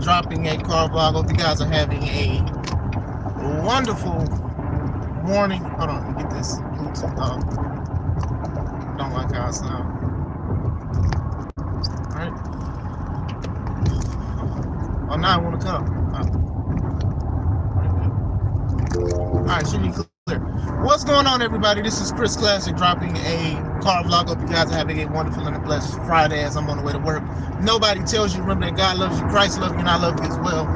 dropping a car vlog. Hope you guys are having a wonderful morning. Hold on, let me get this Bluetooth off. Don't like how I sound. Alright. Oh, now I want to come. Alright, should be clear. What's going on, everybody? This is Chris Classic dropping a car vlog. Hope you guys are having a wonderful and a blessed Friday as I'm on the way to work. Nobody tells you, remember that God loves you, Christ loves you, and I love you as well.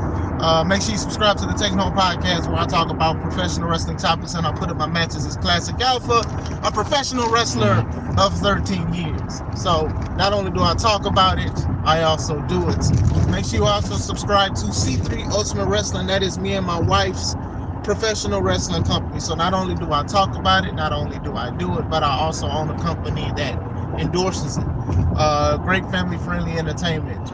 Make sure you subscribe to the Taking Home Podcast, where I talk about professional wrestling topics and I put up my matches as Classic Alpha, a professional wrestler of 13 years. So not only do I talk about it, I also do it. Make sure you also subscribe to C3 Ultimate Wrestling. That is me and my wife's professional wrestling company. So not only do I talk about it, not only do I do it, but I also own a company that endorses it. Great family friendly entertainment.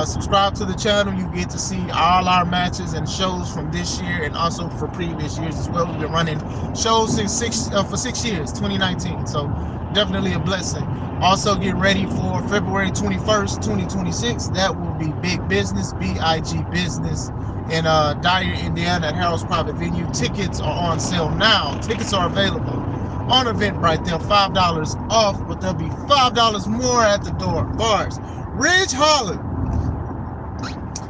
Subscribe to the channel. You get to see all our matches and shows from this year and also for previous years as well. We've been running shows for 6 years, 2019. So definitely a blessing. Also get ready for February 21st, 2026. That will be Big Business, B-I-G Business, in Dyer, Indiana at Harold's Private Venue. Tickets are on sale now. Tickets are available on Eventbrite. They're $5 off, but there'll be $5 more at the door. Bars. Ridge Holland.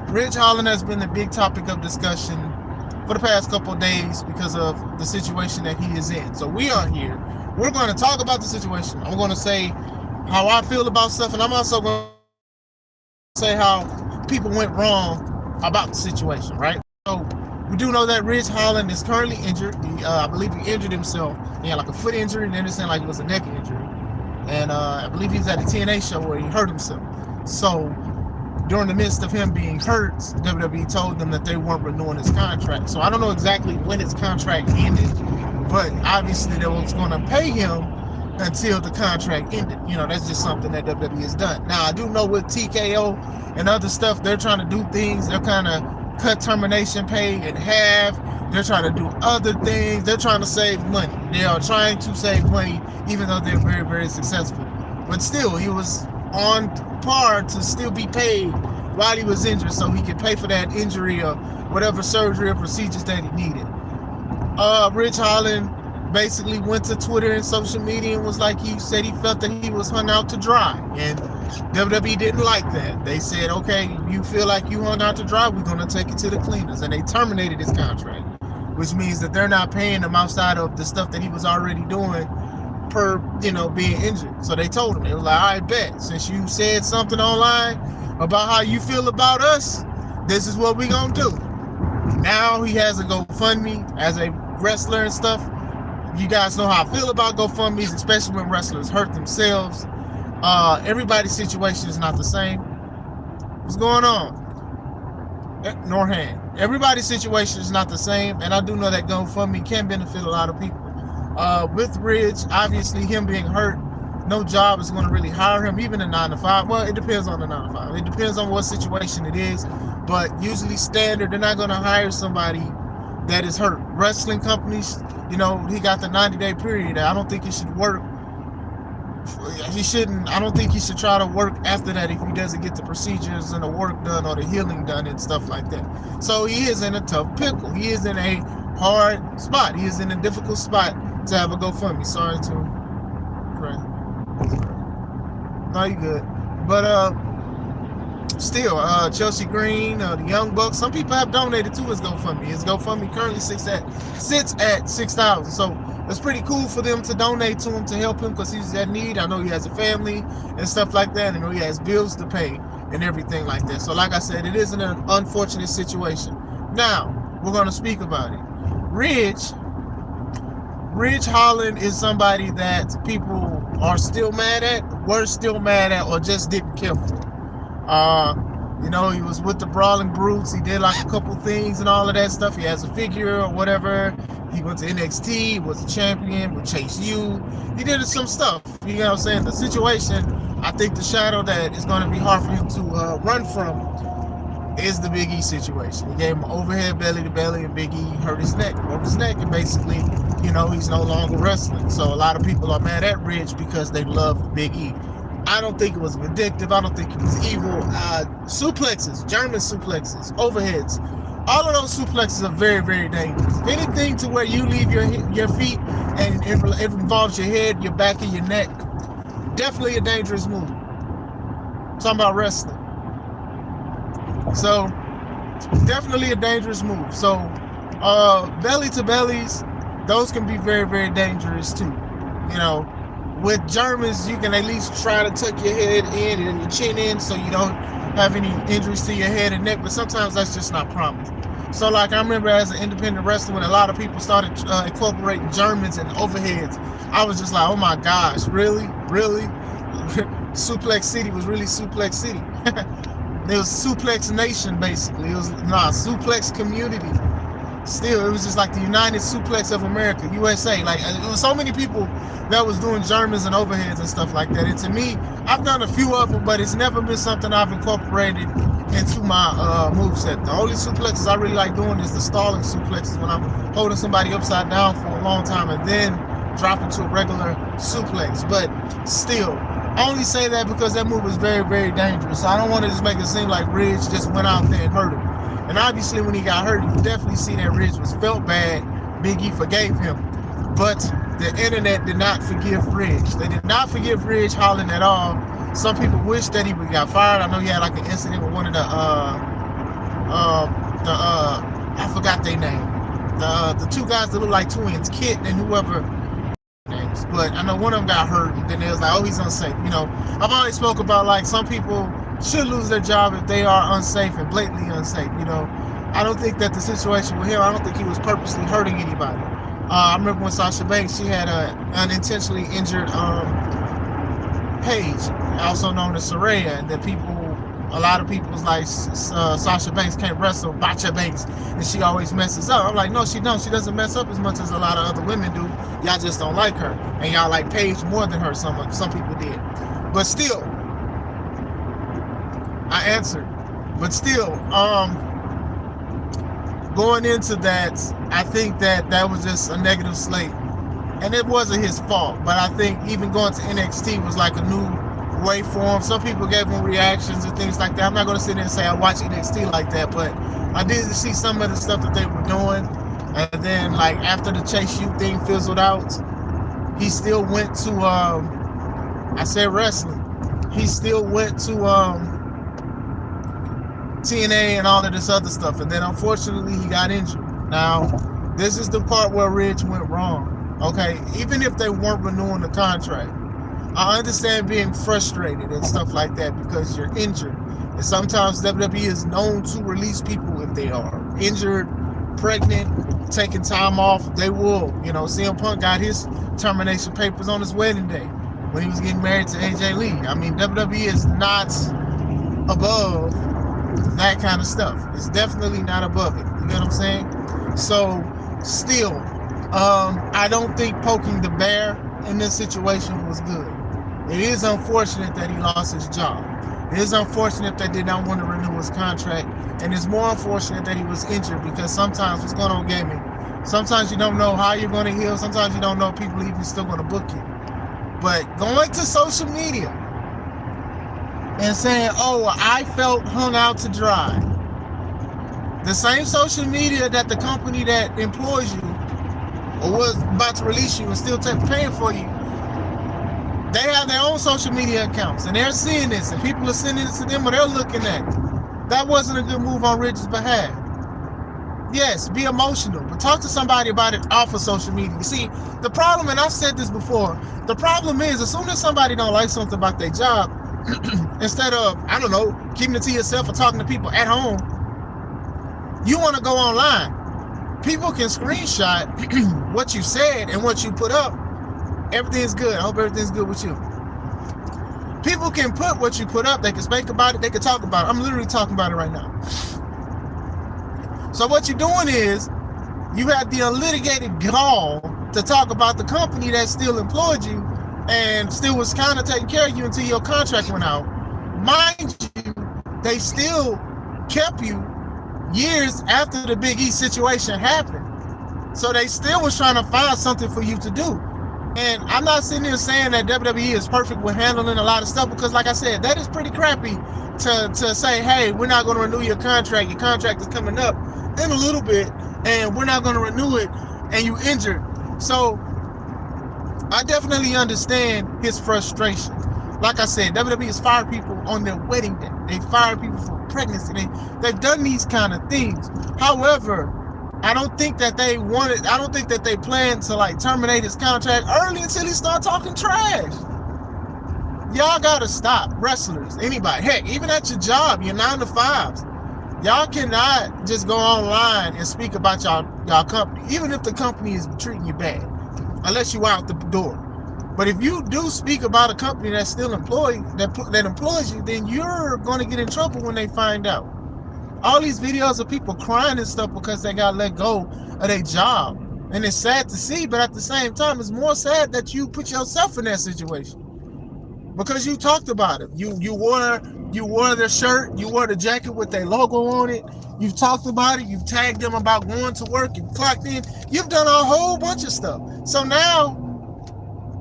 Ridge Holland has been the big topic of discussion for the past couple of days because of the situation that he is in. So we are here. We're going to talk about the situation. I'm going to say how I feel about stuff, and I'm also going to say how people went wrong about the situation, right? So we do know that Ridge Holland is currently injured. I believe he injured himself. He had like a foot injury, and then it seemed like it was a neck injury. And I believe he was at a TNA show where he hurt himself. So during the midst of him being hurt, WWE told them that they weren't renewing his contract. So I don't know exactly when his contract ended, but obviously they was going to pay him until the contract ended. You know, that's just something that WWE has done. Now, I do know with TKO and other stuff, they're trying to do things. They're kind of cut termination pay in half. They're trying to do other things. They're trying to save money. They are trying to save money, even though they're very, very successful. But still, he was on par to still be paid while he was injured, so he could pay for that injury or whatever surgery or procedures that he needed. Ridge Holland basically went to Twitter and social media and was like, he said he felt that he was hung out to dry, and WWE didn't like that. They said, okay, you feel like you hung out to dry, we're going to take it to the cleaners, and they terminated his contract, which means that they're not paying him outside of the stuff that he was already doing per, being injured. So they told him, they were like, all right, bet, since you said something online about how you feel about us, this is what we're going to do. Now he has a GoFundMe as a wrestler and stuff. You guys know how I feel about GoFundMes, especially when wrestlers hurt themselves. Everybody's situation is not the same. What's going on? Norhan. Everybody's situation is not the same, and I do know that GoFundMe can benefit a lot of people. With Ridge, obviously him being hurt, no job is going to really hire him, even a 9-to-5. Well, it depends on the 9-to-5. It depends on what situation it is, but usually standard, they're not going to hire somebody that is hurt. Wrestling companies, he got the 90-day period. I don't think he should work. I don't think he should try to work after that if he doesn't get the procedures and the work done or the healing done and stuff like that. So he is in a tough pickle. He is in a hard spot. He is in a difficult spot to have a GoFundMe. Sorry to pray. No, you good. But still, Chelsea Green, the Young Bucks, some people have donated to his GoFundMe. His GoFundMe currently sits at $6,000. So it's pretty cool for them to donate to him to help him because he's at need. I know he has a family and stuff like that. I know he has bills to pay and everything like that. So like I said, it is an unfortunate situation. Now, we're going to speak about it. Ridge Holland is somebody that people are still mad at, were still mad at, or just didn't care for. He was with the Brawling Brutes. He did like a couple things and all of that stuff. He has a figure or whatever. He went to NXT, was a champion with Chase U. He did some stuff. You know what I'm saying? The situation, I think the shadow that is going to be hard for him to run from is the Big E situation. He gave him overhead belly to belly, and Big E hurt his neck, broke his neck, and basically, he's no longer wrestling. So a lot of people are mad at Ridge because they love Big E. I don't think it was vindictive. I don't think it was evil. Suplexes, German suplexes, overheads. All of those suplexes are very, very dangerous. If anything to where you leave your feet and it involves your head, your back, and your neck, definitely a dangerous move. I'm talking about wrestling. So, definitely a dangerous move. So, belly to bellies, those can be very, very dangerous too. You know, with Germans, you can at least try to tuck your head in and your chin in so you don't have any injuries to your head and neck, but sometimes that's just not promised. So like I remember as an independent wrestler, when a lot of people started incorporating Germans and overheads, I was just like, oh my gosh, really? Suplex City was really Suplex City. It was Suplex Nation, basically. It was Suplex Community. Still, it was just like the United Suplex of America, USA. Like, it was so many people that was doing Germans and overheads and stuff like that. And to me, I've done a few of them, but it's never been something I've incorporated into my moveset. The only suplexes I really like doing is the stalling suplexes, when I'm holding somebody upside down for a long time and then dropping to a regular suplex. But still, I only say that because that move is very, very dangerous. So I don't want to just make it seem like Ridge just went out there and hurt him. And obviously when he got hurt, you definitely see that Ridge was felt bad. Big E forgave him. But the internet did not forgive Ridge. They did not forgive Ridge Holland at all. Some people wish that he would got fired. I know he had like an incident with one of I forgot their name. The two guys that look like twins, Kit and whoever names. But I know one of them got hurt, and then they was like, oh, he's unsafe. You know, I've always spoke about like some people should lose their job if they are unsafe and blatantly unsafe. You know, I don't think that the situation with him, I don't think he was purposely hurting anybody. I remember when Sasha Banks, she had a unintentionally injured Paige, also known as Saraya, and that a lot of people was like, Sasha Banks can't wrestle, Bacha Banks, and she always messes up. I'm like, no, she don't. She doesn't mess up as much as a lot of other women do. Y'all just don't like her, and y'all like Paige more than her. Some people did, but still, I answered. But still, going into that, I think that was just a negative slate, and it wasn't his fault. But I think even going to NXT was like a new way for him. Some people gave him reactions and things like that. I'm not going to sit there and say I watch NXT like that, but I did see some of the stuff that they were doing. And then, like, after the Chase U thing fizzled out, he still went to I said wrestling. He still went to TNA and all of this other stuff, and then unfortunately he got injured. Now, this is the part where Ridge went wrong. Okay, even if they weren't renewing the contract, I understand being frustrated and stuff like that because you're injured. And sometimes WWE is known to release people if they are injured, pregnant, taking time off. They will. You know, CM Punk got his termination papers on his wedding day when he was getting married to AJ Lee. I mean, WWE is not above that kind of stuff. It's definitely not above it. You know what I'm saying? So, still, I don't think poking the bear in this situation was good. It is unfortunate that he lost his job. It is unfortunate that they did not want to renew his contract, and it's more unfortunate that he was injured because sometimes what's going on gaming, sometimes you don't know how you're going to heal, sometimes you don't know if people even still going to book you. But going to social media and saying, oh, I felt hung out to dry. The same social media that the company that employs you or was about to release you and still paying for you, they have their own social media accounts and they're seeing this and people are sending it to them or they're looking at it. That wasn't a good move on Ridge's behalf. Yes, be emotional, but talk to somebody about it off of social media. You see, the problem, and I've said this before, the problem is as soon as somebody don't like something about their job, instead of, I don't know, keeping it to yourself or talking to people at home, you want to go online. People can screenshot what you said and what you put up. Everything's good. I hope everything's good with you. People can put what you put up. They can speak about it. They can talk about it. I'm literally talking about it right now. So what you're doing is you have the unlitigated gall to talk about the company that still employed you and still was kind of taking care of you until your contract went out. Mind you, they still kept you years after the Big E situation happened. So they still was trying to find something for you to do. And I'm not sitting here saying that WWE is perfect with handling a lot of stuff, because like I said, that is pretty crappy to say, hey, we're not going to renew your contract. Your contract is coming up in a little bit, and we're not going to renew it, and you injured. So I definitely understand his frustration. Like I said, WWE has fired people on their wedding day. They fired people for pregnancy. They've done these kind of things. However, I don't think that they planned to like terminate his contract early until he started talking trash. Y'all gotta stop, wrestlers, anybody. Heck, even at your job, your 9 to 5s. Y'all cannot just go online and speak about y'all company, even if the company is treating you bad, unless you out the door. But if you do speak about a company that's still employed, that employs you, then you're going to get in trouble when they find out. All these videos of people crying and stuff because they got let go of their job. And it's sad to see, but at the same time, it's more sad that you put yourself in that situation. Because you talked about it. You wore their shirt, you wore the jacket with their logo on it. You've talked about it, you've tagged them about going to work, you've clocked in, you've done a whole bunch of stuff. So now,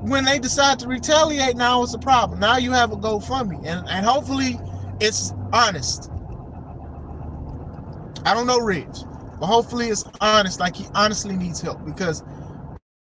when they decide to retaliate, now it's a problem. Now you have a GoFundMe, and hopefully it's honest. I don't know Ridge, but hopefully it's honest, like he honestly needs help, because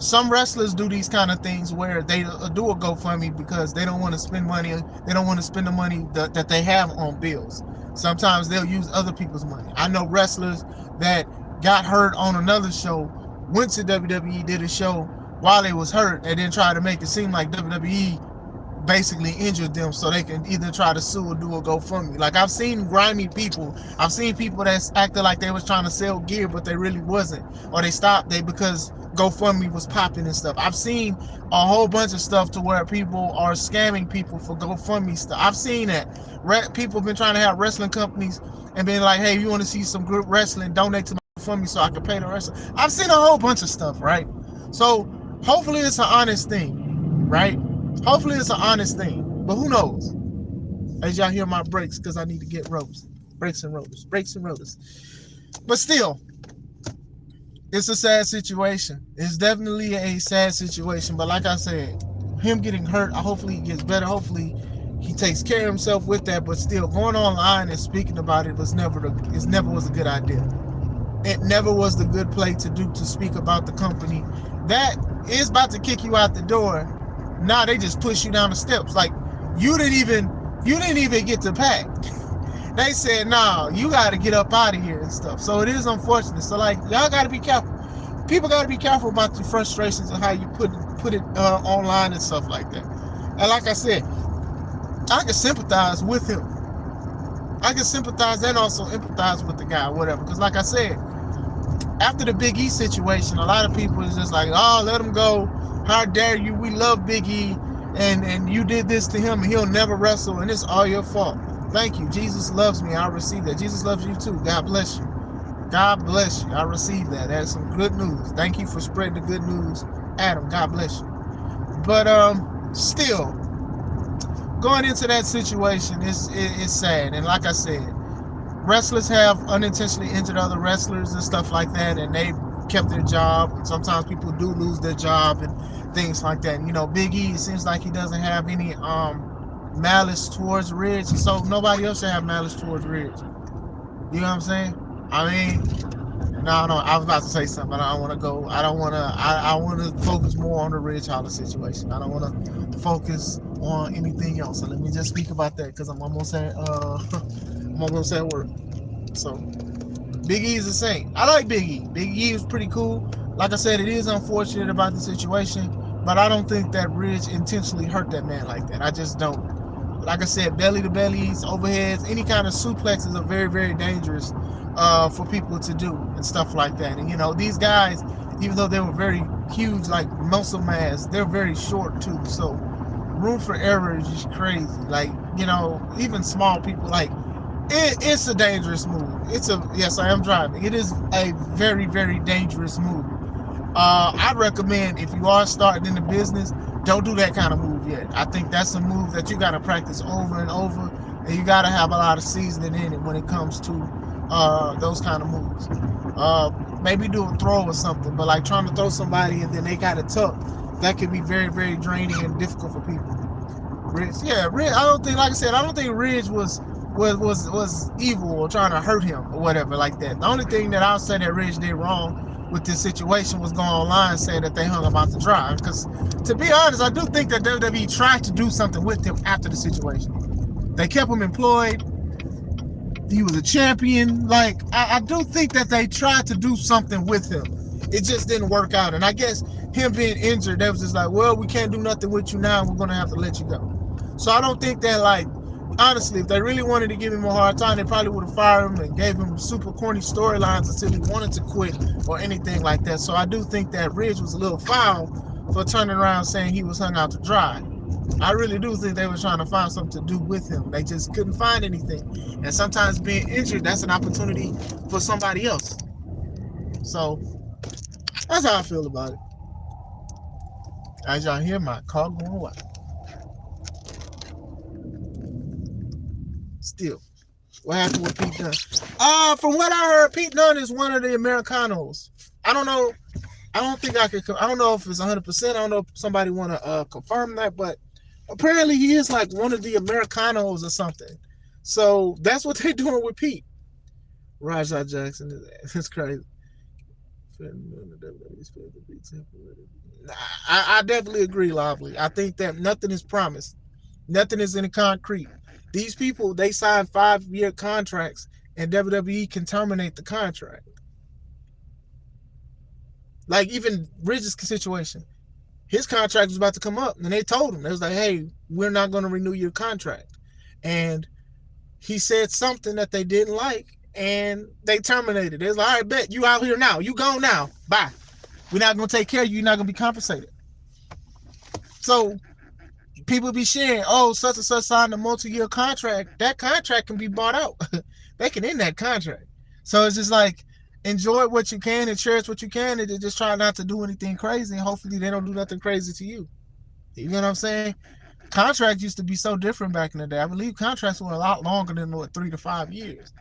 some wrestlers do these kind of things where they do a GoFundMe because they don't want to spend money. They don't want to spend the money that they have on bills. Sometimes they'll use other people's money. I know wrestlers that got hurt on another show, went to WWE, did a show while they was hurt, and then try to make it seem like WWE basically injured them so they can either try to sue or do a GoFundMe. Like, I've seen grimy people. I've seen people that acted like they was trying to sell gear, but they really wasn't. Or they stopped because GoFundMe was popping and stuff. I've seen a whole bunch of stuff to where people are scamming people for GoFundMe stuff. I've seen that. People have been trying to have wrestling companies and being like, hey, you want to see some good wrestling, donate to my GoFundMe so I can pay the wrestler. I've seen a whole bunch of stuff, right? So hopefully it's an honest thing, right? Hopefully it's an honest thing, but who knows? As y'all hear my brakes, because I need to get ropes, brakes and rotors. But still, it's a sad situation. It's definitely a sad situation. But like I said, him getting hurt, hopefully he gets better. Hopefully he takes care of himself with that. But still, going online and speaking about it never was a good idea. It never was the good play to do, to speak about the company that is about to kick you out the door. Now they just push you down the steps. Like, you didn't even get to pack. They said, nah, you got to get up out of here and stuff. So it is unfortunate. So like, y'all got to be careful. People got to be careful about the frustrations of how you put it online and stuff like that. And like I said, I can sympathize with him. I can sympathize and also empathize with the guy, whatever. Because like I said, after the Big E situation, a lot of people is just like, oh, let him go. How dare you? We love Big E, and you did this to him, and he'll never wrestle, and it's all your fault. Thank you. Jesus loves me. I receive that. Jesus loves you too. God bless you. God bless you. I receive that. That's some good news. Thank you for spreading the good news, Adam. God bless you. But still, going into that situation is sad. And like I said, wrestlers have unintentionally injured other wrestlers and stuff like that, and they kept their job. Sometimes people do lose their job and things like that. You know, Big E, it seems like he doesn't have any malice towards Ridge, so nobody else should have malice towards Ridge. You know what I'm saying? I mean, no, I was about to say something, but I want to focus more on the Ridge Holland situation. I don't want to focus on anything else. So let me just speak about that, because I'm almost at work. So Big E is the same. I like Big E. Big E is pretty cool. Like I said, it is unfortunate about the situation, but I don't think that Ridge intentionally hurt that man like that. I just don't. Like I said, belly to bellies, overheads, any kind of suplexes are very, very dangerous for people to do and stuff like that. And you know, these guys, even though they were very huge, like muscle mass, they're very short too. So room for error is just crazy. Like, you know, even small people, like, it's a dangerous move. Yes, I am driving. It is a very, very dangerous move. I'd recommend, if you are starting in the business, don't do that kind of move yet. I think that's a move that you got to practice over and over, and you got to have a lot of seasoning in it when it comes to those kind of moves. Maybe do a throw or something, but like trying to throw somebody and then they got to tuck, that can be very, very draining and difficult for people. Ridge, yeah, Ridge. I don't think, like I said, I don't think Ridge was evil or trying to hurt him or whatever like that. The only thing that I'll say that Ridge did wrong with this situation was going online saying that they hung him out to dry. Because to be honest, I do think that WWE tried to do something with him after the situation. They kept him employed. He was a champion. Like, I do think that they tried to do something with him. It just didn't work out. And I guess him being injured, they was just like, well, we can't do nothing with you now. We're going to have to let you go. So I don't think that, like, honestly, if they really wanted to give him a hard time, they probably would have fired him and gave him super corny storylines until he wanted to quit or anything like that. So I do think that Ridge was a little foul for turning around saying he was hung out to dry. I really do think they were trying to find something to do with him. They just couldn't find anything. And sometimes being injured, that's an opportunity for somebody else. So that's how I feel about it. As y'all hear my car going wild. Still, what happened with Pete Dunne? From what I heard, Pete Dunne is one of the Americanos. I don't know. I don't know if it's 100%. I don't know if somebody want to confirm that, but apparently he is like one of the Americanos or something. So that's what they're doing with Pete. Rajah Jackson, it's crazy. I definitely agree, Lively. I think that nothing is promised. Nothing is in concrete. These people, they sign 5-year contracts, and WWE can terminate the contract. Like even Ridge's situation, his contract was about to come up, and they told him, they was like, hey, we're not going to renew your contract. And he said something that they didn't like, and they terminated it. It's like, all right, bet, you out here now. You gone now. Bye. We're not going to take care of you. You're not going to be compensated. So people be sharing, oh, such and such signed a multi-year contract. That contract can be bought out. They can end that contract. So it's just like, enjoy what you can and cherish what you can, and just try not to do anything crazy, and hopefully they don't do nothing crazy to you. You know what I'm saying? Contracts used to be so different back in the day. I believe contracts were a lot longer than 3 to 5 years.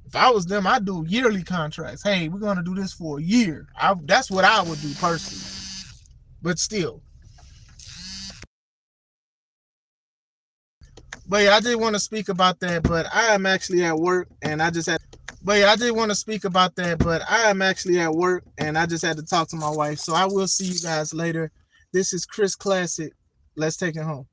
If I was them, I'd do yearly contracts. Hey, we're going to do this for a year. That's what I would do personally. But still. But yeah, I did want to speak about that, but I am actually at work, and I just had to talk to my wife. So I will see you guys later. This is Chris Classic. Let's take it home.